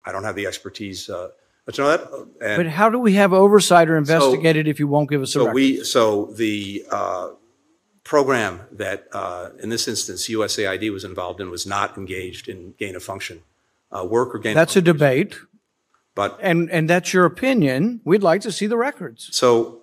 I don't have the expertise to know that. But how do we have oversight or investigate it if you won't give us a record? So the program that, in this instance, USAID was involved in was not engaged in gain-of-function work or gain. That's a debate. But and that's your opinion. We'd like to see the records. So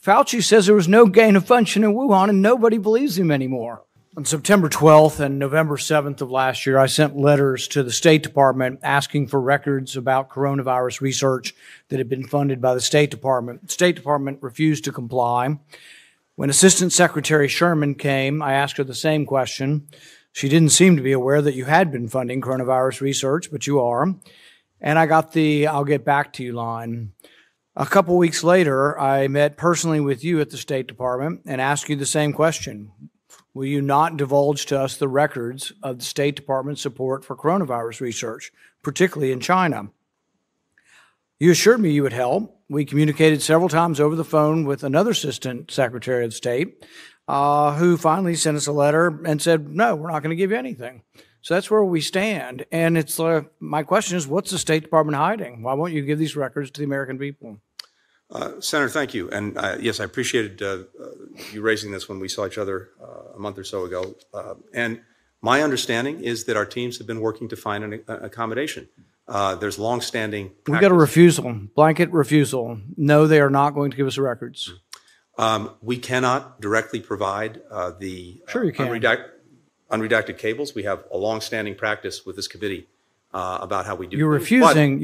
Fauci says there was no gain of function in Wuhan, and nobody believes him anymore. On September 12th and November 7th of last year, I sent letters to the State Department asking for records about coronavirus research that had been funded by the State Department. The State Department refused to comply. When Assistant Secretary Sherman came, I asked her the same question. She didn't seem to be aware that you had been funding coronavirus research, but you are. And I got the "I'll get back to you" line. A couple weeks later, I met personally with you at the State Department and asked you the same question. Will you not divulge to us the records of the State Department's support for coronavirus research, particularly in China? You assured me you would help. We communicated several times over the phone with another Assistant Secretary of State who finally sent us a letter and said, no, we're not going to give you anything. So that's where we stand. And it's my question is, what's the State Department hiding? Why won't you give these records to the American people? Senator, thank you. And yes, I appreciated you raising this when we saw each other a month or so ago. And my understanding is that our teams have been working to find an accommodation. There's longstanding practice. We got a refusal, blanket refusal. No, they are not going to give us the records. We cannot directly provide the sure you can. Unredacted cables. We have a long-standing practice with this committee about how we do. You're refusing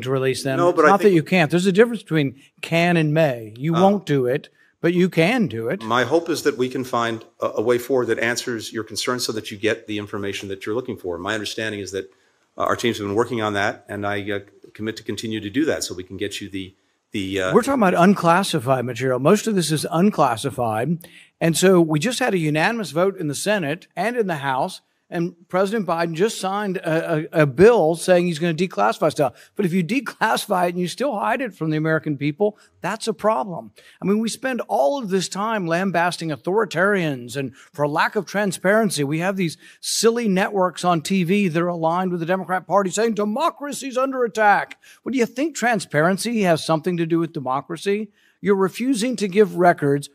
to release them. No, but it's not that you can't. There's a difference between can and may. You won't do it, but you can do it. My hope is that we can find a way forward that answers your concerns so that you get the information that you're looking for. My understanding is that our teams have been working on that, and I commit to continue to do that so we can get you the We're talking about unclassified material. Most of this is unclassified. And so we just had a unanimous vote in the Senate and in the House, and President Biden just signed a bill saying he's going to declassify stuff. But if you declassify it and you still hide it from the American people, that's a problem. I mean, we spend all of this time lambasting authoritarians and for lack of transparency. We have these silly networks on TV that are aligned with the Democrat Party saying democracy's under attack. Well, do you think transparency has something to do with democracy? You're refusing to give records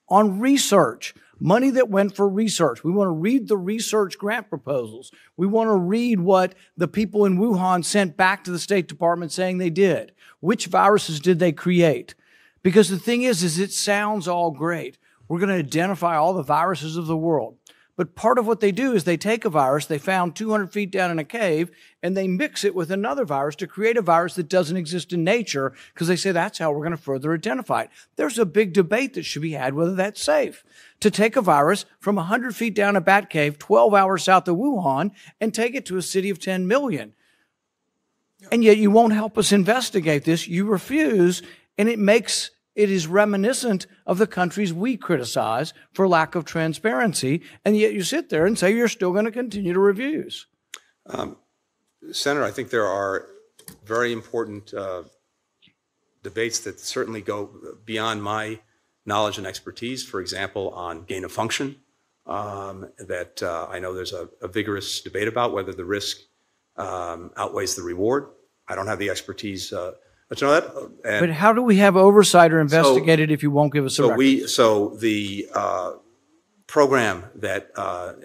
on research. Money that went for research. We want to read the research grant proposals. We want to read what the people in Wuhan sent back to the State Department saying they did. Which viruses did they create? Because the thing is it sounds all great. We're going to identify all the viruses of the world. But part of what they do is they take a virus they found 200 feet down in a cave and they mix it with another virus to create a virus that doesn't exist in nature because they say that's how we're going to further identify it. There's a big debate that should be had whether that's safe. To take a virus from 100 feet down a bat cave 12 hours south of Wuhan and take it to a city of 10 million. And yet you won't help us investigate this. You refuse, and it is reminiscent of the countries we criticize for lack of transparency, and yet you sit there and say you're still going to continue to reviews. Senator, I think there are very important debates that certainly go beyond my knowledge and expertise, for example, on gain of function, that I know there's a vigorous debate about whether the risk outweighs the reward. I don't have the expertise to know that. But how do we have oversight or investigate it if you won't give us a record? So the program that,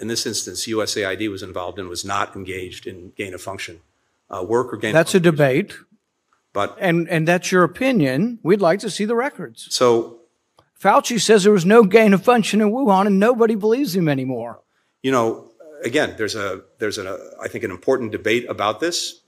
in this instance, USAID was involved in was not engaged in gain of function work or gain. That's a debate. But and that's your opinion. We'd like to see the records. So Fauci says there was no gain of function in Wuhan, and nobody believes him anymore. You know, again, there's I think an important debate about this.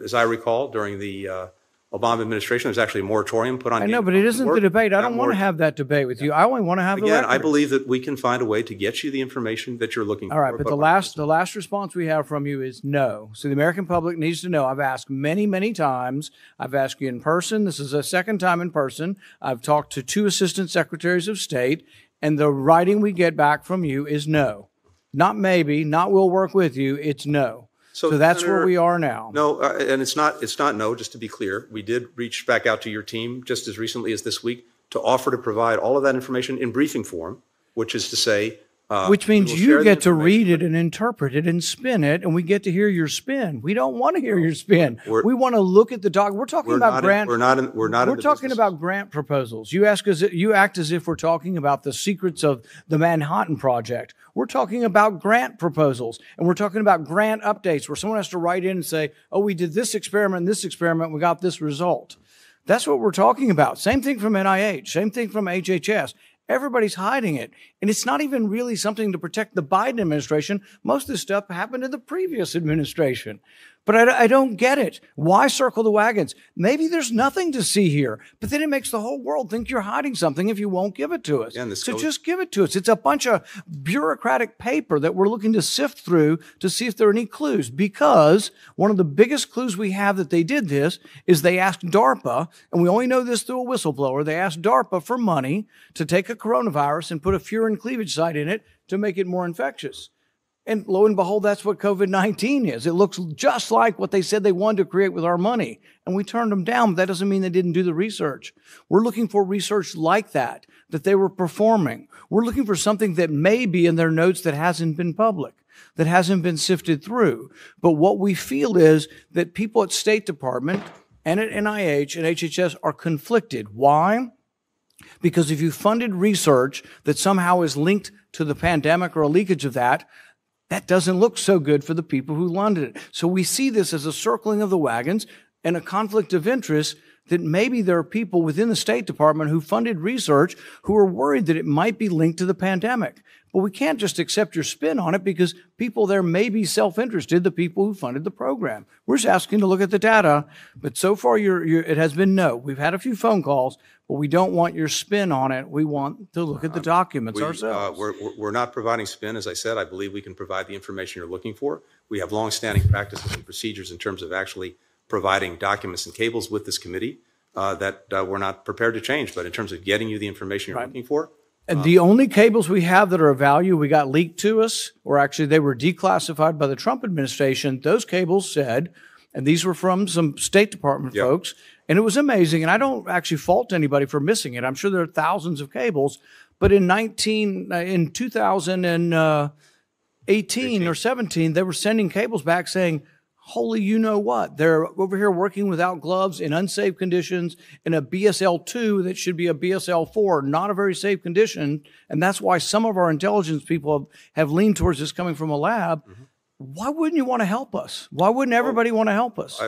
As I recall, during the Obama administration, there's actually a moratorium put on. I know, but it isn't the debate. I don't want to have that debate with you. I only want to have the records. Again, I believe that we can find a way to get you the information that you're looking for. All right, but the last response we have from you is no. So the American public needs to know. I've asked many, many times. I've asked you in person. This is a second time in person. I've talked to 2 assistant secretaries of state, and the writing we get back from you is no. Not maybe, not we'll work with you. It's no. So that's Senator, where we are now. No, and it's not no, just to be clear. We did reach back out to your team just as recently as this week to offer to provide all of that information in briefing form, which is to say Which we means will you share the get to information. read it and interpret it and spin it, and we get to hear your spin. We don't want to hear your spin. We want to look at the doc. We're talking about grant. We're not in We're the talking business. about grant proposals. You act as if we're talking about the secrets of the Manhattan Project. We're talking about grant proposals, and we're talking about grant updates where someone has to write in and say, "Oh, we did this experiment, we got this result." That's what we're talking about. Same thing from NIH. Same thing from HHS. Everybody's hiding it. And it's not even really something to protect the Biden administration. Most of this stuff happened in the previous administration. But I don't get it. Why circle the wagons? Maybe there's nothing to see here, but then it makes the whole world think you're hiding something if you won't give it to us. Yeah, so just give it to us. It's a bunch of bureaucratic paper that we're looking to sift through to see if there are any clues, because one of the biggest clues we have that they did this is they asked DARPA, and we only know this through a whistleblower, they asked DARPA for money to take a coronavirus and put a furin cleavage site in it to make it more infectious. And lo and behold, that's what COVID-19 is. It looks just like what they said they wanted to create with our money. And we turned them down, but that doesn't mean they didn't do the research. We're looking for research like that they were performing. We're looking for something that may be in their notes that hasn't been public, that hasn't been sifted through. But what we feel is that people at State Department and at NIH and HHS are conflicted. Why? Because if you funded research that somehow is linked to the pandemic or a leakage of that doesn't look so good for the people who funded it. So we see this as a circling of the wagons and a conflict of interest that maybe there are people within the State Department who funded research who are worried that it might be linked to the pandemic. But we can't just accept your spin on it because people there may be self-interested, the people who funded the program. We're just asking to look at the data, but so far it has been no. We've had a few phone calls, but we don't want your spin on it. We want to look at the documents ourselves. We're not providing spin. As I said, I believe we can provide the information you're looking for. We have longstanding practices and procedures in terms of actually providing documents and cables with this committee that we're not prepared to change. But in terms of getting you the information you're looking for, and the only cables we have that are of value, we got leaked to us, or actually they were declassified by the Trump administration. Those cables said, and these were from some State Department folks, and it was amazing. And I don't actually fault anybody for missing it. I'm sure there are thousands of cables, but in 2018 or 17, they were sending cables back saying, holy, you know what? They're over here working without gloves in unsafe conditions in a BSL-2 that should be a BSL-4, not a very safe condition. And that's why some of our intelligence people have leaned towards this coming from a lab. Mm-hmm. Why wouldn't you want to help us? Why wouldn't everybody want to help us?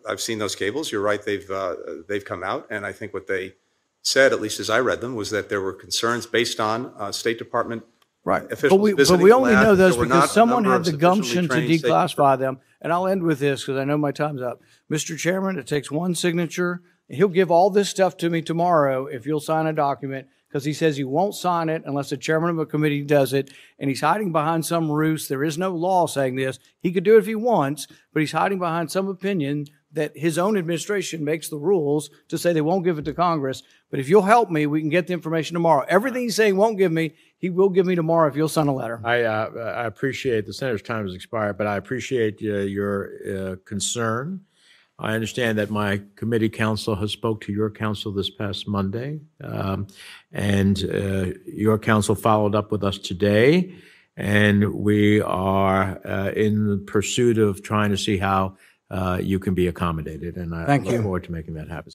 I've seen those cables. You're right. They've come out. And I think what they said, at least as I read them, was that there were concerns based on State Department officials but we only know those because someone had the sufficiently gumption to trained declassify them. And I'll end with this because I know my time's up. Mr. Chairman, it takes one signature. He'll give all this stuff to me tomorrow if you'll sign a document, because he says he won't sign it unless the chairman of a committee does it. And he's hiding behind some ruse. There is no law saying this. He could do it if he wants, but he's hiding behind some opinion that his own administration makes the rules to say they won't give it to Congress. But if you'll help me, we can get the information tomorrow. Everything he's saying won't give me, he will give me tomorrow if you'll sign a letter. I appreciate the senator's time has expired, but I appreciate your concern. I understand that my committee counsel has spoke to your counsel this past Monday, and your counsel followed up with us today, and we are in pursuit of trying to see how you can be accommodated, and I look forward to making that happen.